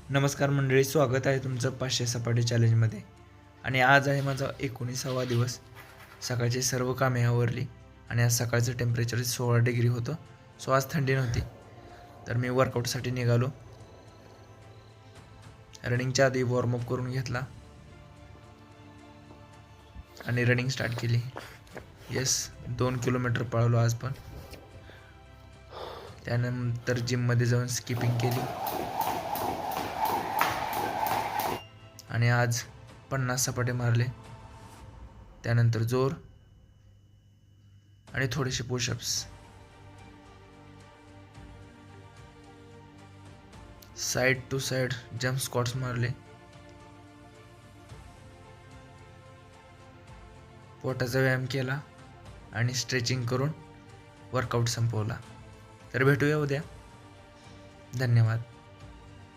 नमस्कार मंडळी, स्वागत आहे तुमचं 500 सपाटी चॅलेंजमध्ये. आणि आज आहे माझा 19वा दिवस. सकाळची सर्व कामे आवरली आणि आज सकाळचं टेम्परेचर 16 डिग्री होतं. सो आज थंडी नव्हती. तर मी वर्कआउटसाठी निघालो. रनिंगच्या आधी वॉर्मअप करून घेतला आणि रनिंग स्टार्ट केली. 2 किलोमीटर पळालो आज पण. त्यानंतर जिममध्ये जाऊन स्किपिंग केली आणि आज 50 सपाटे मारले. त्यानंतर जोर आणि थोडेसे pushups. Side to side jump squats मारले. पोटाचा व्यायाम केला आणि स्ट्रेचिंग करून वर्कआउट संपवला. तर भेटूया उद्या. धन्यवाद.